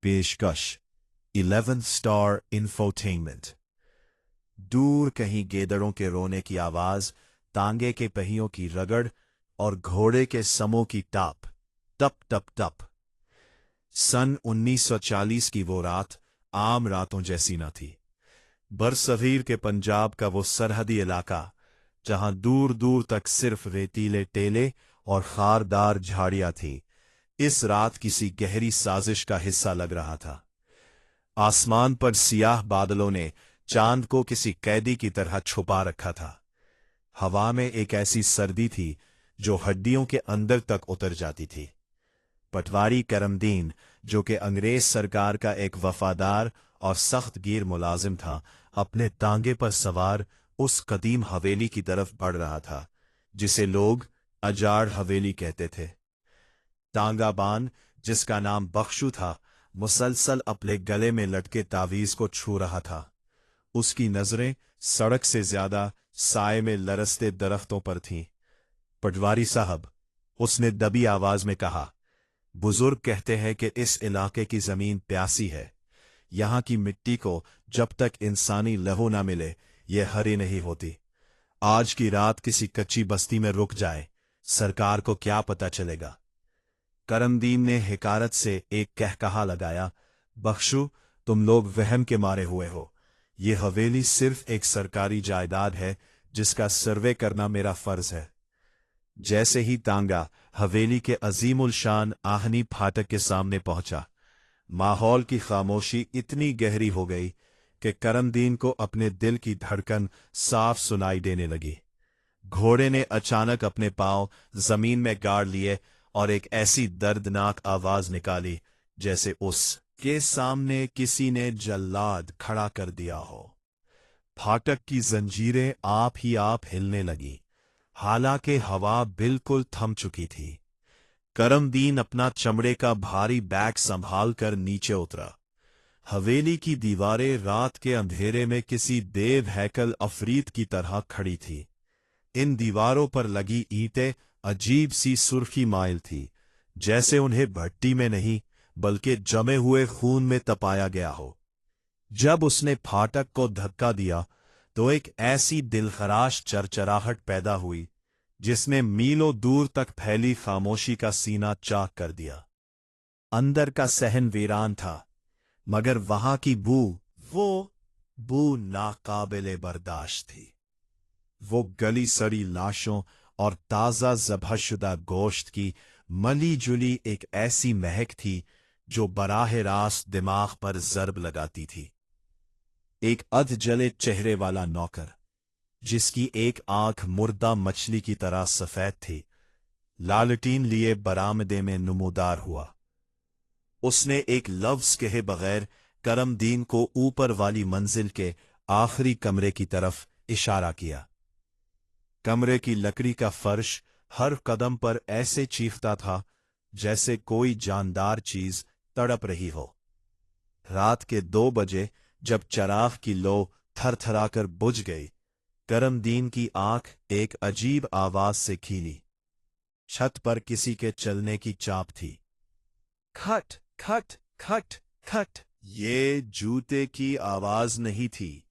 पेशकश 11 star infotainment. दूर कहीं गेदड़ों के रोने की आवाज, तांगे के पहियों की रगड़ और घोड़े के समों की टाप, टप टप टप। सन 1940 की वो रात आम रातों जैसी न थी। बरसगीर के पंजाब का वो सरहदी इलाका, जहां दूर दूर तक सिर्फ रेतीले टेले और खारदार झाड़ियां थीं, इस रात किसी गहरी साजिश का हिस्सा लग रहा था। आसमान पर सियाह बादलों ने चांद को किसी कैदी की तरह छुपा रखा था। हवा में एक ऐसी सर्दी थी जो हड्डियों के अंदर तक उतर जाती थी। पटवारी करमदीन, जो कि अंग्रेज सरकार का एक वफादार और सख्त गिर मुलाजिम था, अपने तांगे पर सवार उस कदीम हवेली की तरफ बढ़ रहा था जिसे लोग अजाड़ हवेली कहते थे। तांगाबान, जिसका नाम बख्शू था, मुसलसल अपने गले में लटके तावीज को छू रहा था। उसकी नजरें सड़क से ज्यादा साए में लरसते दरख्तों पर थीं। पटवारी साहब, उसने दबी आवाज में कहा, बुजुर्ग कहते हैं कि इस इलाके की जमीन प्यासी है। यहां की मिट्टी को जब तक इंसानी लहू ना मिले ये हरी नहीं होती। आज की रात किसी कच्ची बस्ती में रुक जाए, सरकार को क्या पता चलेगा। करमदीन ने हिकारत से एक कहकहा लगाया, बख्शू, तुम लोग वहम के मारे हुए हो। ये हवेली सिर्फ एक सरकारी जायदाद है जिसका सर्वे करना मेरा फर्ज है। जैसे ही तांगा हवेली के अजीमुल शान आहनी फाटक के सामने पहुंचा, माहौल की खामोशी इतनी गहरी हो गई कि करमदीन को अपने दिल की धड़कन साफ सुनाई देने लगी। घोड़े ने अचानक अपने पांव जमीन में गाड़ लिए और एक ऐसी दर्दनाक आवाज निकाली जैसे उसके सामने किसी ने जल्लाद खड़ा कर दिया हो। फाटक की जंजीरें आप ही आप हिलने लगी, हालांकि हवा बिल्कुल थम चुकी थी। करमदीन अपना चमड़े का भारी बैग संभाल कर नीचे उतरा। हवेली की दीवारें रात के अंधेरे में किसी देव हैकल अफरीत की तरह खड़ी थी। इन दीवारों पर लगी ईंटें अजीब सी सुर्खी माइल थी, जैसे उन्हें भट्टी में नहीं बल्कि जमे हुए खून में तपाया गया हो। जब उसने फाटक को धक्का दिया तो एक ऐसी दिलखराश चरचराहट पैदा हुई जिसने मीलों दूर तक फैली खामोशी का सीना चाक कर दिया। अंदर का सहन वीरान था, मगर वहां की वो बू नाकाबिले बर्दाश्त थी। वो गली सड़ी लाशों और ताजा ज़बहशुदा गोश्त की मली जुली एक ऐसी महक थी जो बराह रास्त दिमाग पर ज़र्ब लगाती थी। एक अध जले चेहरे वाला नौकर, जिसकी एक आंख मुर्दा मछली की तरह सफेद थी, लालटीन लिए बरामदे में नुमूदार हुआ। उसने एक लफ्ज कहे बगैर करमदीन को ऊपर वाली मंजिल के आखिरी कमरे की तरफ इशारा किया। कमरे की लकड़ी का फर्श हर कदम पर ऐसे चीखता था जैसे कोई जानदार चीज तड़प रही हो। रात के 2 बजे जब चराग की लो थरथराकर बुझ गई, करमदीन की आंख एक अजीब आवाज से खीली। छत पर किसी के चलने की चाप थी। खट खट खट खट। ये जूते की आवाज नहीं थी,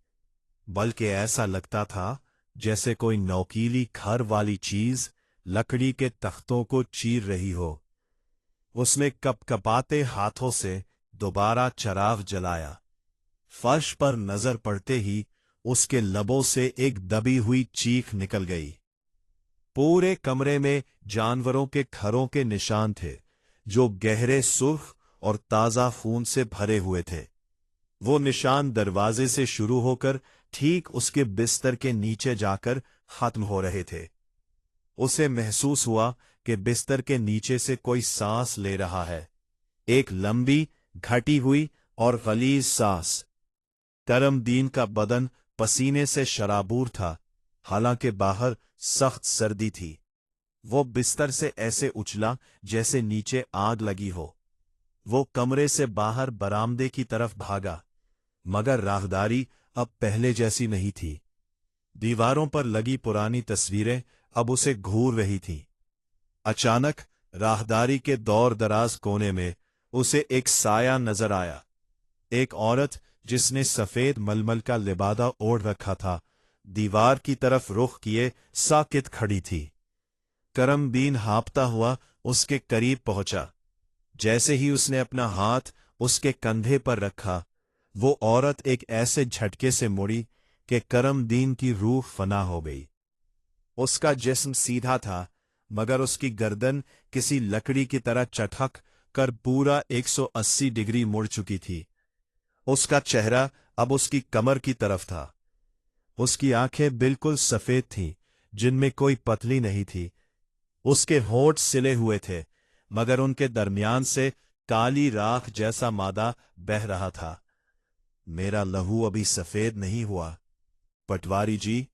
बल्कि ऐसा लगता था जैसे कोई नोकीली खर वाली चीज लकड़ी के तख्तों को चीर रही हो। उसने कपकपाते हाथों से दोबारा चराग जलाया। फर्श पर नजर पड़ते ही उसके लबों से एक दबी हुई चीख निकल गई। पूरे कमरे में जानवरों के खरों के निशान थे, जो गहरे सुर्ख और ताजा खून से भरे हुए थे। वो निशान दरवाजे से शुरू होकर ठीक उसके बिस्तर के नीचे जाकर खत्म हो रहे थे। उसे महसूस हुआ कि बिस्तर के नीचे से कोई सांस ले रहा है, एक लंबी, घटी हुई और गलीज सांस। करमदीन का बदन पसीने से शराबूर था, हालांकि बाहर सख्त सर्दी थी। वो बिस्तर से ऐसे उछला जैसे नीचे आग लगी हो। वो कमरे से बाहर बरामदे की तरफ भागा, मगर राहदारी अब पहले जैसी नहीं थी। दीवारों पर लगी पुरानी तस्वीरें अब उसे घूर रही थीं। अचानक राहदारी के दौर दराज कोने में उसे एक साया नजर आया। एक औरत जिसने सफेद मलमल का लिबादा ओढ़ रखा था, दीवार की तरफ रुख किए साकित खड़ी थी। करमदीन हाँफता हुआ उसके करीब पहुंचा। जैसे ही उसने अपना हाथ उसके कंधे पर रखा, वो औरत एक ऐसे झटके से मुड़ी कि करमदीन की रूह फना हो गई। उसका जिस्म सीधा था, मगर उसकी गर्दन किसी लकड़ी की तरह चटक कर पूरा 180 डिग्री मुड़ चुकी थी। उसका चेहरा अब उसकी कमर की तरफ था। उसकी आंखें बिल्कुल सफेद थीं, जिनमें कोई पतली नहीं थी। उसके होंठ सिले हुए थे, मगर उनके दरमियान से काली राख जैसा मादा बह रहा था। मेरा लहू अभी सफेद नहीं हुआ, पटवारी जी,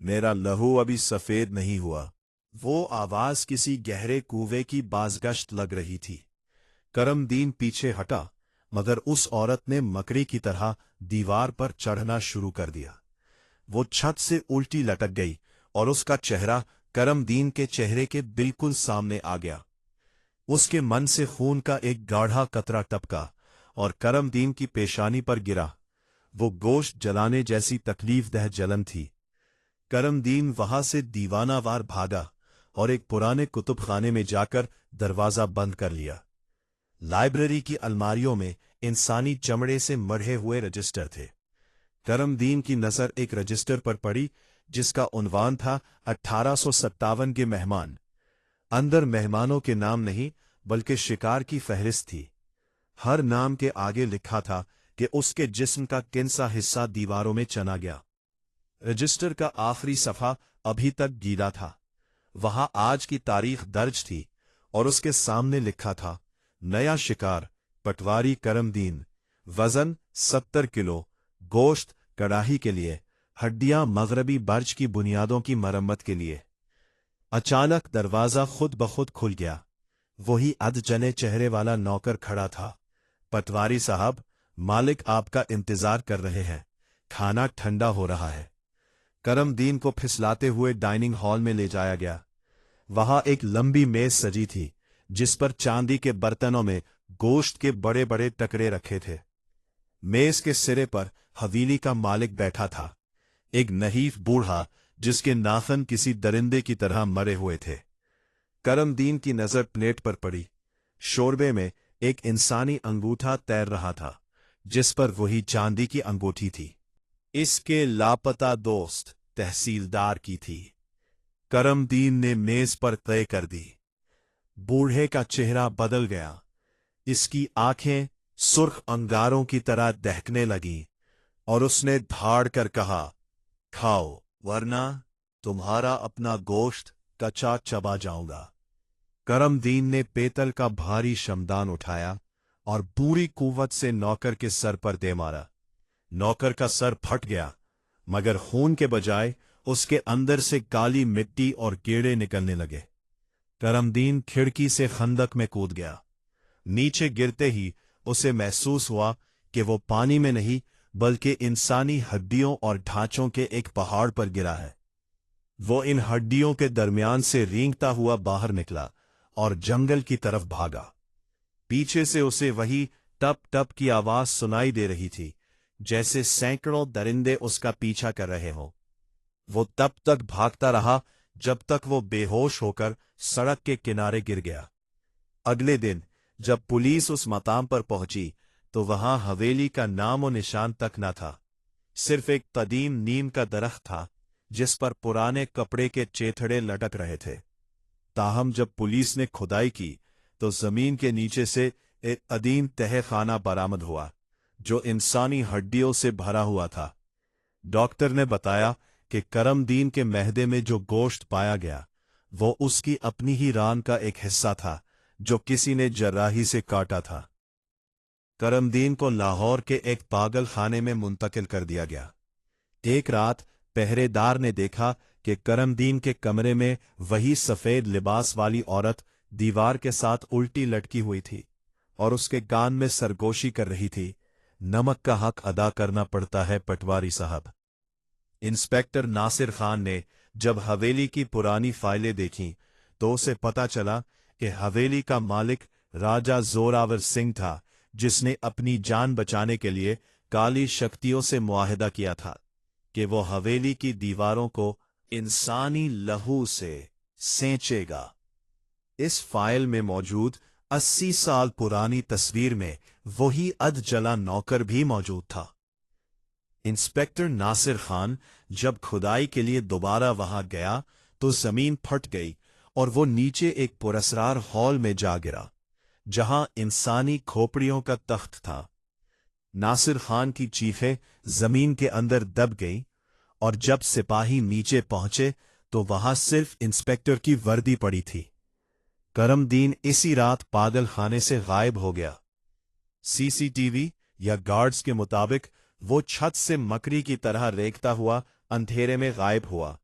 मेरा लहू अभी सफेद नहीं हुआ। वो आवाज किसी गहरे कुएं की बाजगश्त लग रही थी। करमदीन पीछे हटा, मगर उस औरत ने मकड़ी की तरह दीवार पर चढ़ना शुरू कर दिया। वो छत से उल्टी लटक गई और उसका चेहरा करमदीन के चेहरे के बिल्कुल सामने आ गया। उसके मन से खून का एक गाढ़ा कतरा टपका और करमदीन की पेशानी पर गिरा। वो गोश्त जलाने जैसी तकलीफदेह जलन थी। करमदीन वहां से दीवानावार भागा और एक पुराने कुतुबखाने में जाकर दरवाजा बंद कर लिया। लाइब्रेरी की अलमारियों में इंसानी चमड़े से मढ़े हुए रजिस्टर थे। करमदीन की नजर एक रजिस्टर पर पड़ी, जिसका उन्वान था 1857 के मेहमान। अंदर मेहमानों के नाम नहीं, बल्कि शिकार की फहरिस्त थी। हर नाम के आगे लिखा था कि उसके जिस्म का किनसा हिस्सा दीवारों में चना गया। रजिस्टर का आखिरी सफ़ा अभी तक गीला था। वहां आज की तारीख दर्ज थी और उसके सामने लिखा था, नया शिकार, पटवारी करमदीन, वजन 70 किलो, गोश्त कड़ाही के लिए, हड्डियां मगरबी बर्ज की बुनियादों की मरम्मत के लिए। अचानक दरवाजा खुद ब खुद खुल गया। वही अधजने चेहरे वाला नौकर खड़ा था। पटवारी साहब, मालिक आपका इंतजार कर रहे हैं, खाना ठंडा हो रहा है। करमदीन को फिसलाते हुए डाइनिंग हॉल में ले जाया गया। वहां एक लंबी मेज सजी थी, जिस पर चांदी के बर्तनों में गोश्त के बड़े बड़े टुकड़े रखे थे। मेज के सिरे पर हवेली का मालिक बैठा था, एक नहीफ बूढ़ा जिसके नाखन किसी दरिंदे की तरह मरे हुए थे। करमदीन की नजर प्लेट पर पड़ी। शोरबे में एक इंसानी अंगूठा तैर रहा था, जिस पर वही चांदी की अंगूठी थी। इसके लापता दोस्त तहसीलदार की थी। करमदीन ने मेज पर तय कर दी। बूढ़े का चेहरा बदल गया। इसकी आंखें सुर्ख अंगारों की तरह दहकने लगीं और उसने धाड़ कर कहा, खाओ, वरना तुम्हारा अपना गोश्त कच्चा चबा जाऊंगा। करमदीन ने पेतल का भारी शमदान उठाया और पूरी कुव्वत से नौकर के सर पर दे मारा। नौकर का सर फट गया, मगर खून के बजाय उसके अंदर से काली मिट्टी और कीड़े निकलने लगे। करमदीन खिड़की से खंदक में कूद गया। नीचे गिरते ही उसे महसूस हुआ कि वो पानी में नहीं, बल्कि इंसानी हड्डियों और ढांचों के एक पहाड़ पर गिरा है। वो इन हड्डियों के दरमियान से रेंगता हुआ बाहर निकला और जंगल की तरफ भागा। पीछे से उसे वही टप टप की आवाज सुनाई दे रही थी, जैसे सैकड़ों दरिंदे उसका पीछा कर रहे हों। वो तब तक भागता रहा जब तक वो बेहोश होकर सड़क के किनारे गिर गया। अगले दिन जब पुलिस उस मकाम पर पहुंची, तो वहां हवेली का नामो निशान तक न था। सिर्फ एक कदीम नीम का दरख्त था, जिस पर पुराने कपड़े के चेथड़े लटक रहे थे। ताहम जब पुलिस ने खुदाई की, तो जमीन के नीचे से एक कदीम तहखाना बरामद हुआ, जो इंसानी हड्डियों से भरा हुआ था। डॉक्टर ने बताया कि करमदीन के महदे में जो गोश्त पाया गया, वो उसकी अपनी ही रान का एक हिस्सा था, जो किसी ने जर्राही से काटा था। करमदीन को लाहौर के एक पागल खाने में मुंतकिल कर दिया गया। एक रात पहरेदार ने देखा कि करमदीन के कमरे में वही सफेद लिबास वाली औरत दीवार के साथ उल्टी लटकी हुई थी और उसके कान में सरगोशी कर रही थी, नमक का हक अदा करना पड़ता है पटवारी साहब। इंस्पेक्टर नासिर खान ने जब हवेली की पुरानी फाइलें देखीं, तो उसे पता चला कि हवेली का मालिक राजा जोरावर सिंह था, जिसने अपनी जान बचाने के लिए काली शक्तियों से मुआहदा किया था कि वो हवेली की दीवारों को इंसानी लहू से सेंचेगा। इस फाइल में मौजूद 80 साल पुरानी तस्वीर में वही अधजला नौकर भी मौजूद था। इंस्पेक्टर नासिर खान जब खुदाई के लिए दोबारा वहां गया तो जमीन फट गई और वो नीचे एक पुरस्कार हॉल में जा गिरा, जहां इंसानी खोपड़ियों का तख्त था। नासिर खान की चीखें जमीन के अंदर दब गईं और जब सिपाही नीचे पहुंचे तो वहां सिर्फ इंस्पेक्टर की वर्दी पड़ी थी। करमदीन इसी रात पागल खाने से गायब हो गया। सीसीटीवी या गार्ड्स के मुताबिक वो छत से मकड़ी की तरह रेंगता हुआ अंधेरे में गायब हुआ।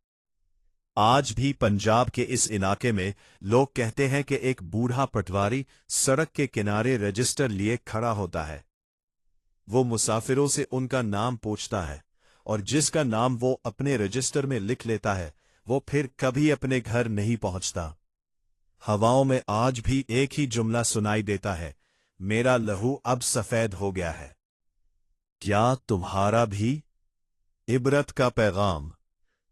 आज भी पंजाब के इस इलाके में लोग कहते हैं कि एक बूढ़ा पटवारी सड़क के किनारे रजिस्टर लिए खड़ा होता है। वो मुसाफिरों से उनका नाम पूछता है और जिसका नाम वो अपने रजिस्टर में लिख लेता है वो फिर कभी अपने घर नहीं पहुंचता। हवाओं में आज भी एक ही जुमला सुनाई देता है, मेरा लहू अब सफेद हो गया है। क्या तुम्हारा भी? इबरत का पैगाम।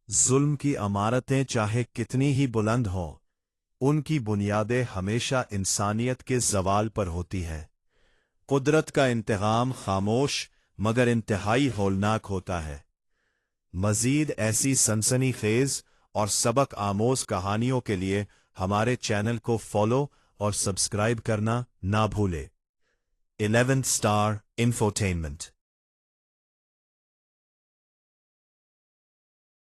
जुल्म की इमारतें चाहे कितनी ही बुलंद हों, उनकी बुनियादें हमेशा इंसानियत के ज़वाल पर होती हैं। कुदरत का इंतकाम खामोश मगर इंतहाई होलनाक होता है। मजीद ऐसी सनसनीखेज और सबक आमोज कहानियों के लिए हमारे चैनल को फॉलो और सब्सक्राइब करना ना भूले। 11th Star Infotainment।